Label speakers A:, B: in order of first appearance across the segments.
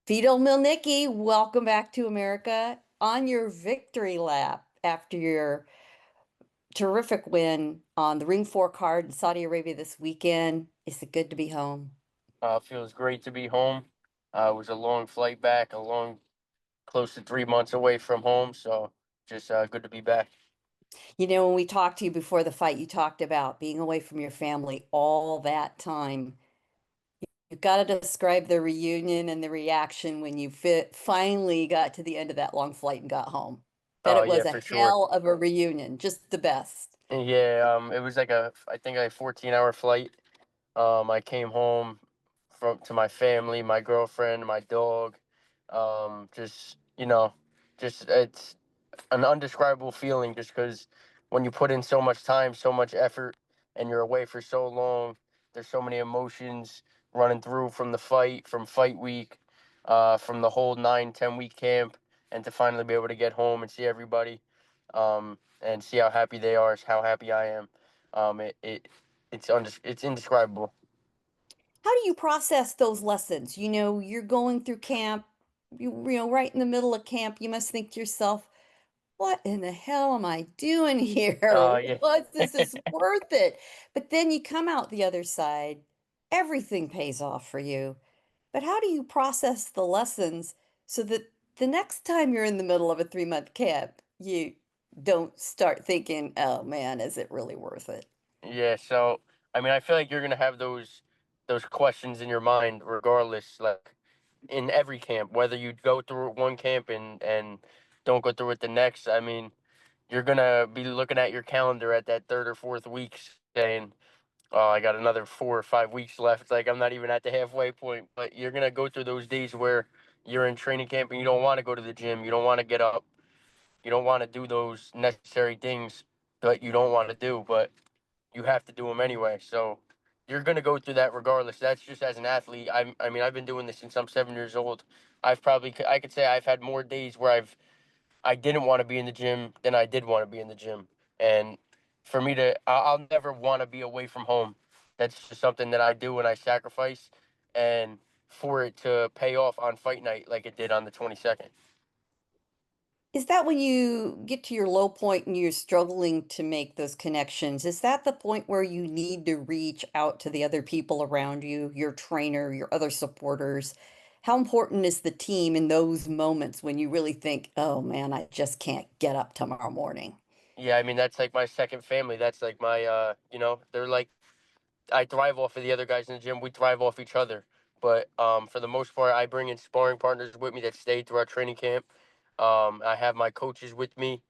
A: Vito Mielnicki, welcome back to America on your victory lap after your terrific win on the Ring 4 card in Saudi Arabia this weekend. Is it good to be home?
B: Feels great to be home. It was a long flight back, close to 3 months away from home. So just good to be back.
A: When we talked to you before the fight, you talked about being away from your family all that time. You've got to describe the reunion and the reaction when you finally got to the end of that long flight and got home. Bet
B: Oh
A: it
B: yeah,
A: was a
B: for sure.
A: hell of a reunion, just the best.
B: Yeah, it was like I think a 14-hour flight. I came home from to my family, my girlfriend, my dog. Just just it's an undescribable feeling just because when you put in so much time, so much effort, and you're away for so long, there's so many emotions running through from the fight, from fight week, from the whole 9-10 week camp, and to finally be able to get home and see everybody, and see how happy they are, how happy I am. It's indescribable.
A: How do you process those lessons? You're going through camp, right in the middle of camp, you must think to yourself, what in the hell am I doing here?
B: Yeah.
A: What, this is worth it. But then you come out the other side, everything pays off for you. But how do you process the lessons so that the next time you're in the middle of a 3-month camp, you don't start thinking, oh man, is it really worth it?
B: Yeah, so I mean, I feel like you're gonna have those questions in your mind regardless, like in every camp, whether you go through one camp and don't go through it the next. I mean, you're gonna be looking at your calendar at that third or fourth week, saying, "Oh, I got another 4 or 5 weeks left." It's like I'm not even at the halfway point, but you're gonna go through those days where you're in training camp and you don't want to go to the gym, you don't want to get up, you don't want to do those necessary things that you don't want to do, but you have to do them anyway. So you're going to go through that regardless. That's just as an athlete. I mean, I've been doing this since I'm 7 years old. I could say I've had more days where I didn't want to be in the gym than I did want to be in the gym. And for me I'll never want to be away from home. That's just something that I do and I sacrifice. And for it to pay off on fight night like it did on the 22nd.
A: Is that when you get to your low point and you're struggling to make those connections? Is that the point where you need to reach out to the other people around you, your trainer, your other supporters? How important is the team in those moments when you really think, oh man, I just can't get up tomorrow morning?
B: Yeah, I mean, that's like my second family. That's like my, they're like I thrive off of the other guys in the gym. We thrive off each other. But for the most part, I bring in sparring partners with me that stay through our training camp. I have my coaches with me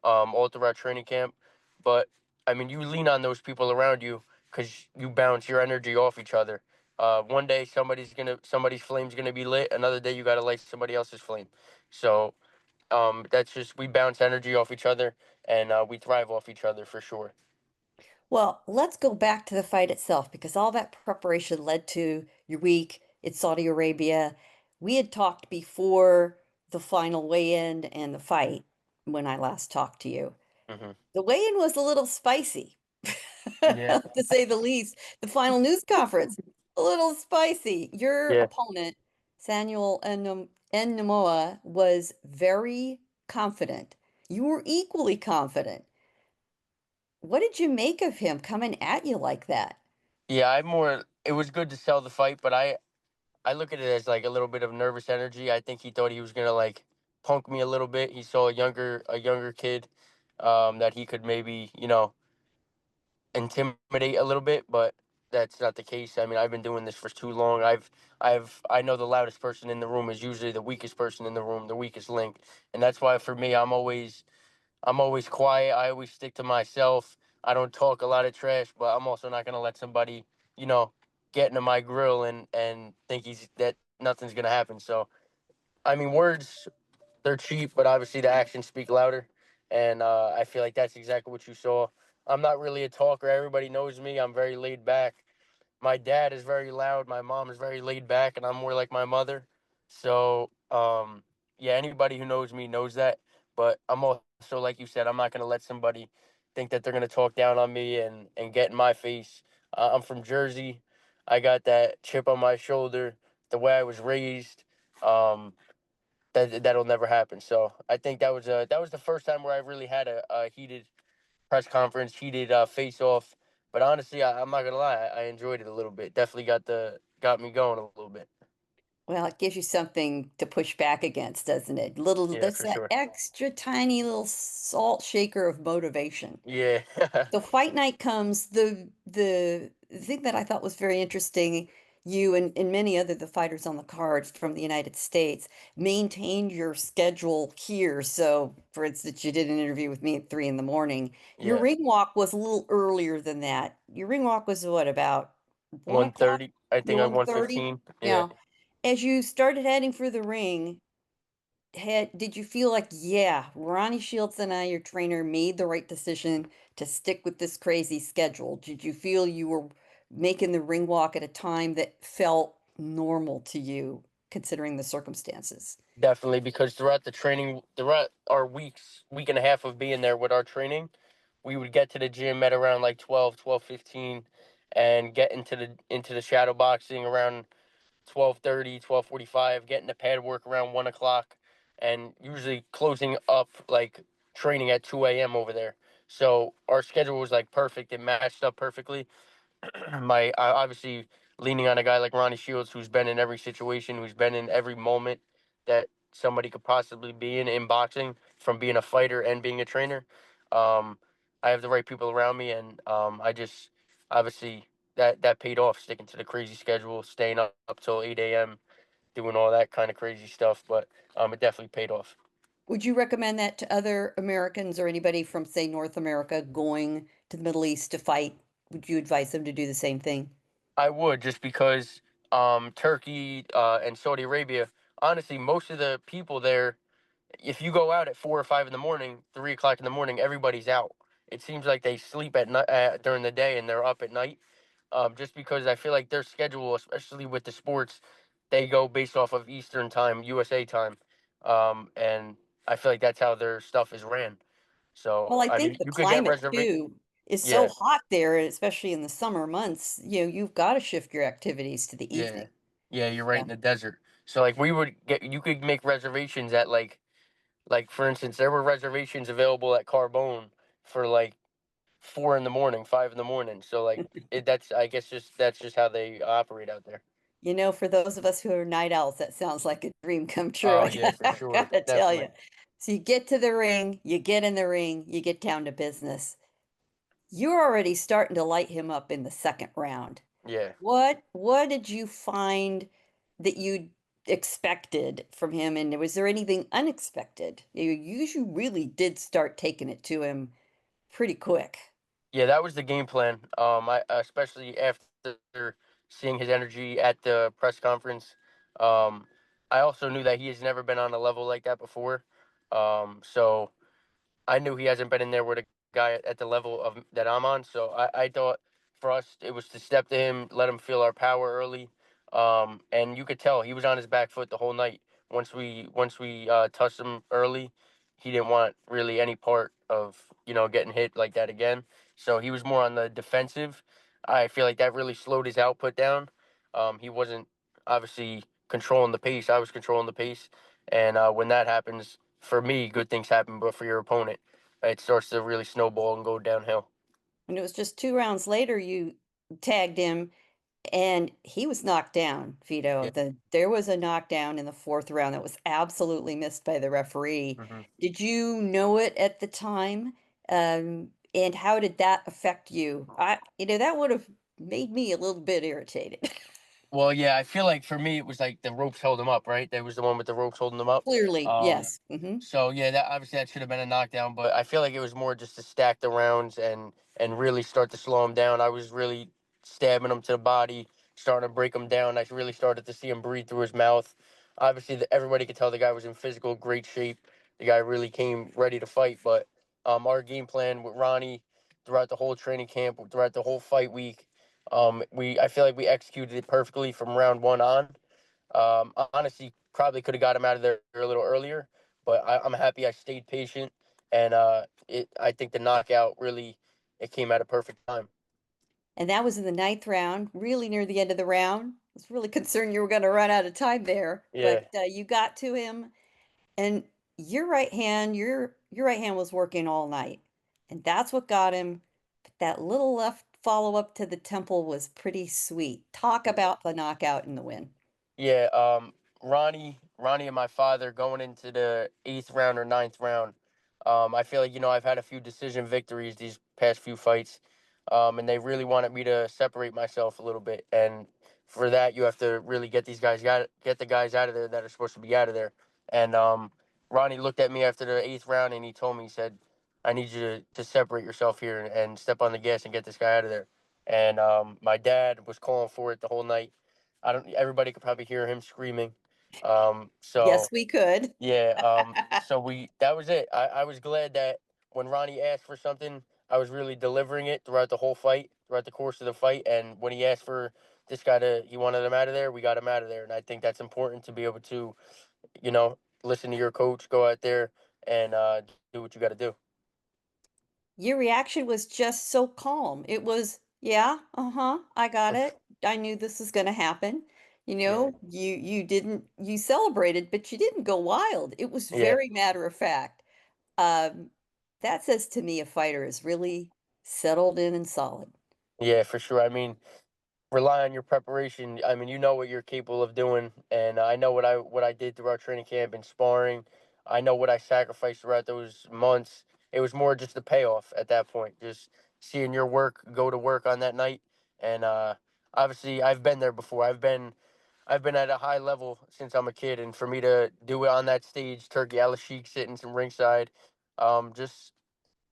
B: all through our training camp. But I mean, you lean on those people around you because you bounce your energy off each other. One day somebody's flame's gonna be lit. Another day you gotta light somebody else's flame. So that's just we bounce energy off each other and we thrive off each other for sure.
A: Well, let's go back to the fight itself because all that preparation led to your week in Saudi Arabia. We had talked before the final weigh-in and the fight when I last talked to you.
B: Hmm.
A: The weigh-in was a little spicy,
B: Yeah.
A: to say the least. The final news conference, a little spicy. Your
B: Yeah.
A: opponent, Samuel Nnomah, was very confident. You were equally confident. What did you make of him coming at you like that?
B: Yeah, I more. It was good to sell the fight, but I look at it as like a little bit of nervous energy. I think he thought he was gonna like punk me a little bit. He saw a younger kid, that he could maybe intimidate a little bit, but that's not the case. I mean, I've been doing this for too long. I know the loudest person in the room is usually the weakest person in the room, the weakest link, and that's why for me, I'm always quiet. I always stick to myself. I don't talk a lot of trash, but I'm also not gonna let somebody, you know, get into my grill and think he's that nothing's gonna happen. So I mean, words they're cheap, but obviously the actions speak louder. And I feel like that's exactly what you saw. I'm not really a talker. Everybody knows me. I'm very laid back. My dad is very loud. My mom is very laid back, and I'm more like my mother. So, yeah, anybody who knows me knows that. But I'm also, like you said, I'm not going to let somebody think that they're going to talk down on me and get in my face. I'm from Jersey. I got that chip on my shoulder, the way I was raised. That'll never happen. So I think that was the first time where I really had a heated press conference, heated face off. But honestly, I'm not gonna lie, I enjoyed it a little bit. Definitely got me going a little bit.
A: Well, it gives you something to push back against, doesn't it? Little,
B: Yeah,
A: that's
B: for
A: that
B: sure.
A: extra tiny little salt shaker of motivation.
B: Yeah.
A: So fight night comes, the thing that I thought was very interesting, you and many other the fighters on the cards from the United States maintained your schedule here. So for instance, you did an interview with me at 3 in the morning. Your
B: Yeah.
A: ring walk was a little earlier than that. Your ring walk was what, about 1 o'clock?
B: 130. I think I'm
A: 1:30?
B: 115. Yeah.
A: Yeah. As you started heading for the ring, did you feel like, yeah, Ronnie Shields and I, your trainer, made the right decision to stick with this crazy schedule? Did you feel you were making the ring walk at a time that felt normal to you, considering the circumstances?
B: Definitely, because throughout our week and a half of being there with our training, we would get to the gym at around like 12:15, and get into the shadow boxing around 12:30, 12:45, getting the pad work around 1 o'clock, and usually closing up like training at 2 a.m. over there. So our schedule was like perfect. It matched up perfectly. Obviously leaning on a guy like Ronnie Shields, who's been in every situation, who's been in every moment that somebody could possibly be in boxing, from being a fighter and being a trainer. Um, I have the right people around me, and I just obviously that paid off, sticking to the crazy schedule, staying up till 8 a.m., doing all that kind of crazy stuff. But it definitely paid off.
A: Would you recommend that to other Americans or anybody from, say, North America going to the Middle East to fight? Would you advise them to do the same thing?
B: I would, just because Turkey and Saudi Arabia, honestly, most of the people there, if you go out at 4 or 5 in the morning, 3 o'clock in the morning, everybody's out. It seems like they sleep at night during the day and they're up at night. Just because I feel like their schedule, especially with the sports, they go based off of Eastern time, USA time, and I feel like that's how their stuff is ran. So
A: Well, I
B: I
A: think
B: mean,
A: the
B: you could get
A: climate
B: reservation.
A: too is so
B: Yeah,
A: hot there, and especially in the summer months, you've got to shift your activities to the
B: yeah,
A: evening.
B: yeah. You're right
A: Yeah.
B: in the desert. So like you could make reservations at like for instance, there were reservations available at Carbone for like 4 in the morning, 5 in the morning. So like that's, I guess, that's just how they operate out there.
A: For those of us who are night owls, that sounds like a dream come true.
B: Oh
A: I
B: yeah,
A: gotta,
B: for
A: I
B: sure,
A: gotta tell you.
B: definitely.
A: So you get to the ring, you get in the ring, you get down to business. You're already starting to light him up in the second round.
B: Yeah,
A: What did you find that you expected from him, and was there anything unexpected? You really did start taking it to him pretty quick.
B: yeah. That was the game plan. I especially after seeing his energy at the press conference. Um, I also knew that he has never been on a level like that before. So I knew he hasn't been in there with a guy at the level of that I'm on. So I thought for us it was to step to him, let him feel our power early. And you could tell he was on his back foot the whole night. Once we touched him early, he didn't want really any part of getting hit like that again. So he was more on the defensive. I feel like that really slowed his output down. He wasn't obviously controlling the pace. I was controlling the pace, and when that happens, for me, good things happen, but for your opponent, it starts to really snowball and go downhill.
A: And it was just 2 rounds later you tagged him and he was knocked down, Vito.
B: Yeah.
A: There was a knockdown in the fourth round that was absolutely missed by the referee.
B: hmm
A: Did you know it at the time? And how did that affect you? That would have made me a little bit irritated.
B: Well, yeah, I feel like for me, it was like the ropes held him up, right? That was the one with the ropes holding him up.
A: Clearly,
B: Um,
A: yes. Hmm.
B: so yeah, that obviously that should have been a knockdown, but I feel like it was more just to stack the rounds and really start to slow him down. I was really stabbing him to the body, starting to break him down. I really started to see him breathe through his mouth. Obviously, everybody could tell the guy was in physical great shape. The guy really came ready to fight. But our game plan with Ronnie throughout the whole training camp, throughout the whole fight week, we I feel like we executed it perfectly from round one on. Honestly, probably could have got him out of there a little earlier, but I'm happy I stayed patient, and I think the knockout really, it came at a perfect time.
A: And that was in the ninth round, really near the end of the round. was really concerned you were gonna run out of time there,
B: Yeah,
A: but, you got to him, and your right hand was working all night, and that's what got him, but that little left follow-up to the temple was pretty sweet. Talk
B: yeah.
A: about the knockout and the win.
B: Yeah, Ronnie and my father going into the eighth round or ninth round. I feel like I've had a few decision victories these past few fights, and they really wanted me to separate myself a little bit. And for that, you have to really get the guys out of there that are supposed to be out of there. And Ronnie looked at me after the eighth round and he told me, he said, "I need you to separate yourself here and step on the gas and get this guy out of there." And my dad was calling for it the whole night. I don't. Everybody could probably hear him screaming.
A: Yes,
B: So
A: we could.
B: yeah. So we that was it. I was glad that when Ronnie asked for something, I was really delivering it throughout the whole fight, throughout the course of the fight. And when he asked for this guy he wanted him out of there, we got him out of there. And I think that's important to be able to, listen to your coach, go out there and do what you got to do.
A: Your reaction was just so calm. It was, "Yeah, uh-huh, I got it. I knew this was gonna happen."
B: Yeah.
A: You celebrated, but you didn't go wild. It was
B: Yeah.
A: very matter of fact. Um, that says to me a fighter is really settled in and solid.
B: Yeah, for sure. I mean, rely on your preparation. I mean, you know what you're capable of doing, and I know what I did throughout training camp and sparring. I know what I sacrificed throughout those months. It was more just the payoff at that point, just seeing your work go to work on that night. And obviously, I've been there before. I've been at a high level since I'm a kid, and for me to do it on that stage, Turkey Al Sheikh sitting some ringside, just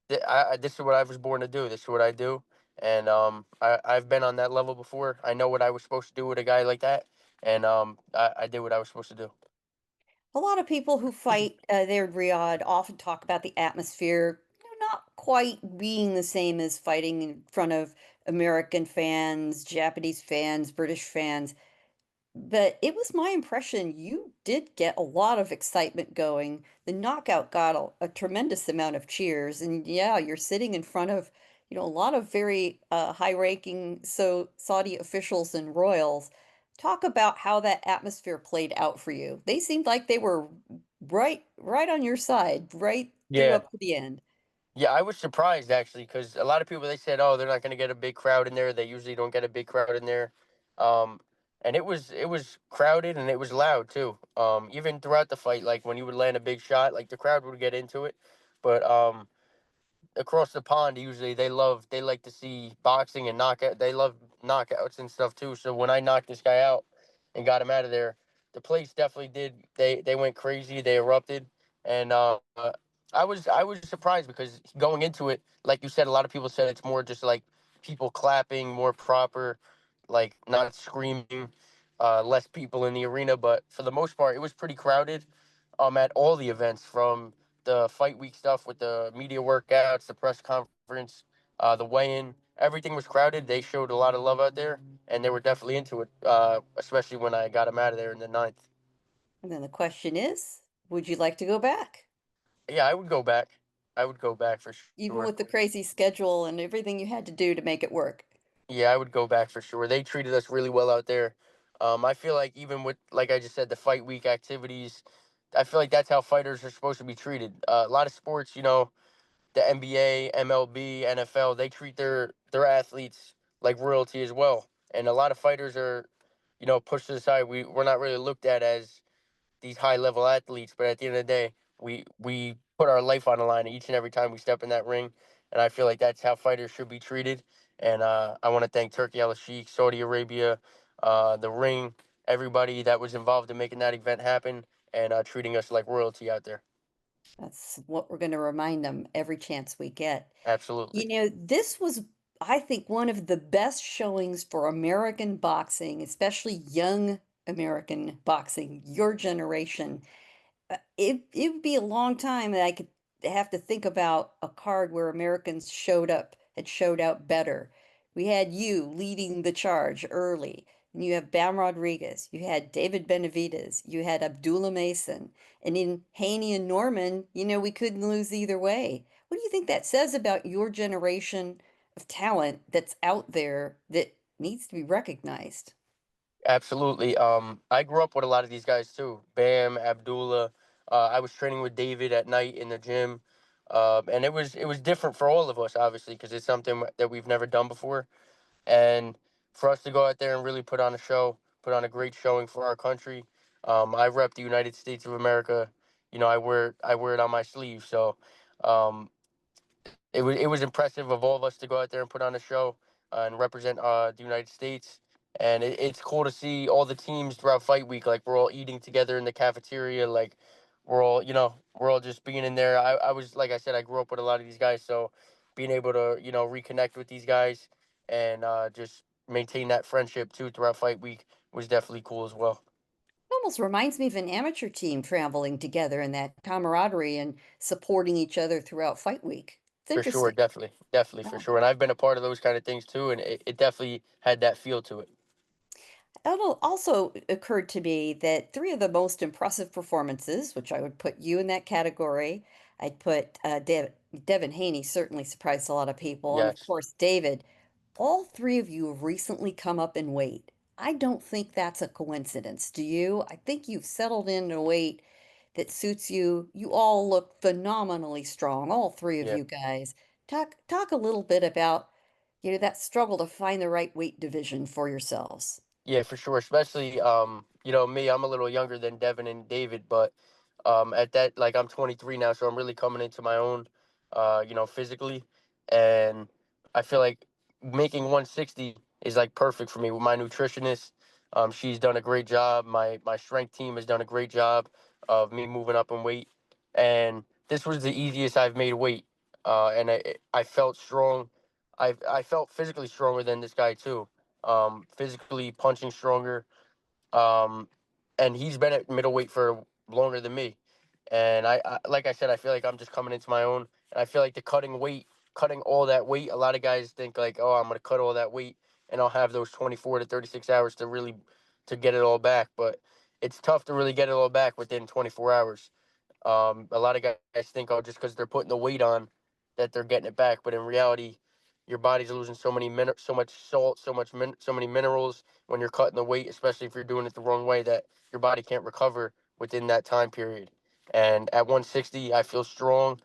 B: this is what I was born to do. This is what I do, and I've been on that level before. I know what I was supposed to do with a guy like that, and I did what I was supposed to do.
A: A lot of people who fight, there in Riyadh often talk about the atmosphere, not quite being the same as fighting in front of American fans, Japanese fans, British fans. But it was my impression you did get a lot of excitement going. The knockout got a tremendous amount of cheers, and yeah, you're sitting in front of, a lot of very high-ranking Saudi officials and royals. Talk about how that atmosphere played out for you. They seemed like they were right on your side, right through
B: Yeah,
A: up to the end.
B: yeah, I was surprised actually because a lot of people they said, oh, they're not going to get a big crowd in there. They usually don't get a big crowd in there, um, and it was crowded and it was loud too. Even throughout the fight, like when you would land a big shot, like the crowd would get into it, but across the pond usually they like to see boxing and knockout. They love knockouts and stuff too. So when I knocked this guy out and got him out of there, the place definitely did. They went crazy. They erupted, and I was surprised because going into it, like you said, a lot of people said it's more just like people clapping, more proper, like not screaming, less people in the arena. But for the most part, it was pretty crowded. At all the events from the fight week stuff with the media workouts, the press conference, the weigh-in. Everything was crowded. They showed a lot of love out there, and they were definitely into it. Especially when I got them out of there in the ninth.
A: And then the question is, would you like to go back?
B: Yeah, I would go back. I would go back for
A: Even
B: sure.
A: with the crazy schedule and everything you had to do to make it work.
B: Yeah, I would go back for sure. They treated us really well out there. I feel like even with, like I just said, the fight week activities, I feel like that's how fighters are supposed to be treated. A lot of sports, the NBA, MLB, NFL, they treat their athletes like royalty as well. And a lot of fighters are, pushed to the side. We're not really looked at as these high level athletes, but at the end of the day, we put our life on the line each and every time we step in that ring. And I feel like that's how fighters should be treated. And I want to thank Turkey Al Sheikh, Saudi Arabia, the ring, everybody that was involved in making that event happen and treating us like royalty out there.
A: That's what we're gonna remind them every chance we get.
B: Absolutely.
A: This was, I think, one of the best showings for American boxing, especially young American boxing, your generation. It would be a long time that I could have to think about a card where Americans had showed out better. We had you leading the charge early, and you have Bam Rodriguez, you had David Benavidez, you had Abdullah Mason, and in Haney and Norman, we couldn't lose either way. What do you think that says about your generation of talent that's out there that needs to be recognized?
B: Absolutely. I grew up with a lot of these guys too. Bam, Abdullah. I was training with David at night in the gym, and it was different for all of us, obviously, because it's something that we've never done before. And for us to go out there and really put on a show, put on a great showing for our country. I rep the United States of America. I wear it on my sleeve. So um, it was impressive of all of us to go out there and put on a show and represent the United States. And it's cool to see all the teams throughout fight week. Like we're all eating together in the cafeteria. Like we're all just being in there. I was like I said, I grew up with a lot of these guys, so being able to reconnect with these guys and just maintain that friendship too throughout fight week was definitely cool as well.
A: It almost reminds me of an amateur team traveling together and that camaraderie and supporting each other throughout fight week. It's
B: For sure,
A: interesting.
B: definitely for
A: Yeah.
B: sure. And I've been a part of those kind of things too, and it definitely had that feel to it.
A: It also occurred to me that three of the most impressive performances, which I would put you in that category, I'd put Devin Haney certainly surprised a lot of people, and of
B: Yes.
A: course David. All three of you have recently come up in weight. I don't think that's a coincidence. Do you? I think you've settled in a weight that suits you. You all look phenomenally strong, all three of
B: Yeah.
A: you guys. Talk a little bit about, that struggle to find the right weight division for yourselves.
B: Yeah, for sure. Especially, me, I'm a little younger than Devin and David, but at that, like, I'm 23 now, so I'm really coming into my own, physically, and I feel like making 160 is like perfect for me with my nutritionist. She's done a great job. My strength team has done a great job of me moving up in weight, and this was the easiest I've made weight, and I felt strong. I felt physically stronger than this guy too, physically punching stronger. Um, and he's been at middleweight for longer than me. And like I said, I feel like I'm just coming into my own. And I feel like the cutting weight, cutting all that weight, a lot of guys think like, oh, I'm going to cut all that weight and I'll have those 24 to 36 hours to get it all back. But it's tough to really get it all back within 24 hours. A lot of guys think, oh, just because they're putting the weight on, that they're getting it back. But in reality, your body's losing so much salt, so many minerals when you're cutting the weight, especially if you're doing it the wrong way, that your body can't recover within that time period. And at 160, I feel strong,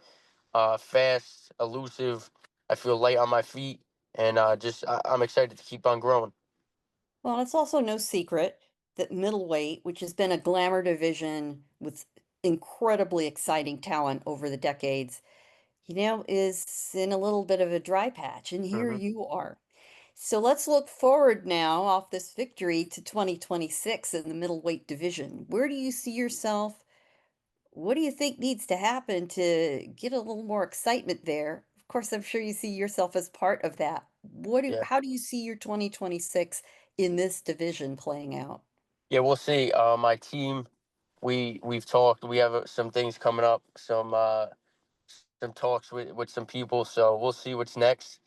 B: fast, elusive. I feel light on my feet, and I'm excited to keep on growing.
A: Well, it's also no secret that middleweight, which has been a glamour division with incredibly exciting talent over the decades, is in a little bit of a dry patch, and here
B: Hmm.
A: you are. So let's look forward now off this victory to 2026 in the middleweight division. Where do you see yourself? What do you think needs to happen to get a little more excitement there? Of course, I'm sure you see yourself as part of that.
B: Yeah.
A: How do you see your 2026 in this division playing out?
B: Yeah, we'll see. My team, we've talked. We have some things coming up, some talks with some people. So we'll see what's next.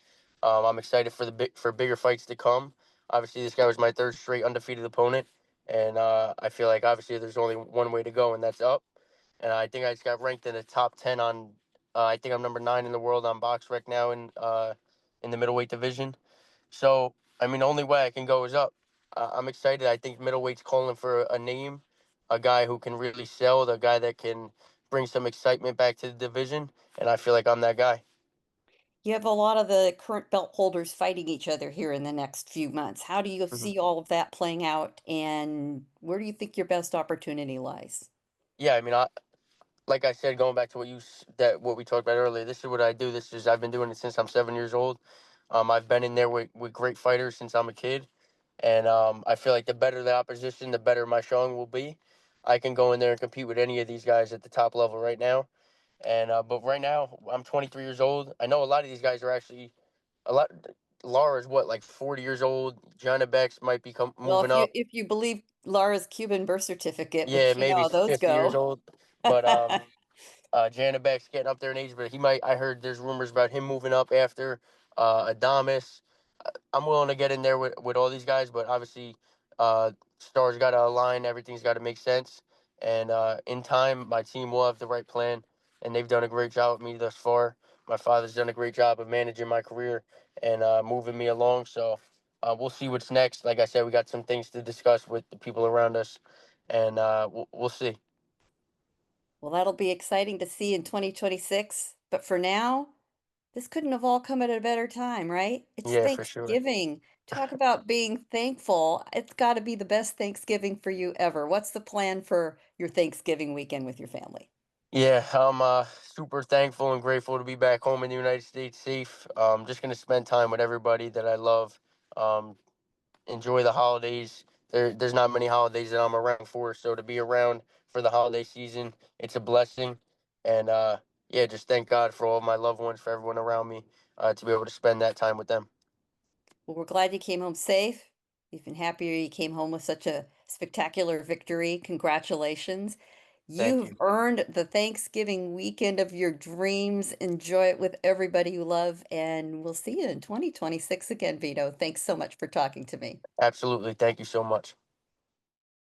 B: I'm excited for for bigger fights to come. Obviously, this guy was my third straight undefeated opponent, and I feel like obviously there's only one way to go, and that's up. And I think I just got ranked in the top 10 on. I think I'm number 9 in the world on BoxRec now in the middleweight division. So, I mean, the only way I can go is up. I'm excited. I think middleweight's calling for a name, a guy who can really sell, the guy that can bring some excitement back to the division, and I feel like I'm that guy.
A: You have a lot of the current belt holders fighting each other here in the next few months. How do you
B: Hmm.
A: see all of that playing out, and where do you think your best opportunity lies?
B: Yeah, I mean, like I said, going back to what we talked about earlier, this is what I do. I've been doing it since I'm 7 years old. I've been in there with great fighters since I'm a kid, and I feel like the better the opposition, the better my showing will be. I can go in there and compete with any of these guys at the top level right now. And but right now, I'm 23 years old. I know a lot of these guys are actually a lot. Laura's what, like 40 years old. Joanna Bex might be
A: Well,
B: moving up.
A: if you believe Laura's Cuban birth certificate,
B: Yeah,
A: which
B: maybe
A: those
B: 50 years
A: go.
B: old. But Janabek's getting up there in age, but he might. I heard there's rumors about him moving up after Adamas. I'm willing to get in there with all these guys, but obviously, stars got to align. Everything's got to make sense, and in time, my team will have the right plan, and they've done a great job with me thus far. My father's done a great job of managing my career and moving me along. So we'll see what's next. Like I said, we got some things to discuss with the people around us, and we'll see.
A: Well, that'll be exciting to see in 2026. But for now, this couldn't have all come at a better time, right? It's
B: Yeah, for sure.
A: Thanksgiving. Talk about being thankful. It's got to be the best Thanksgiving for you ever. What's the plan for your Thanksgiving weekend with your family?
B: Yeah, I'm super thankful and grateful to be back home in the United States safe. Just gonna spend time with everybody that I love. Um, Enjoy the holidays. There's not many holidays that I'm around for, so to be around for the holiday season, it's a blessing. And yeah, just thank God for all my loved ones, for everyone around me, to be able to spend that time with them.
A: Well, we're glad you came home safe. Even happier you came home with such a spectacular victory. Congratulations.
B: Thank
A: You've
B: you.
A: earned the Thanksgiving weekend of your dreams. Enjoy it with everybody you love, and we'll see you in 2026 again, Vito. Thanks so much for talking to me.
B: Absolutely. Thank you so much.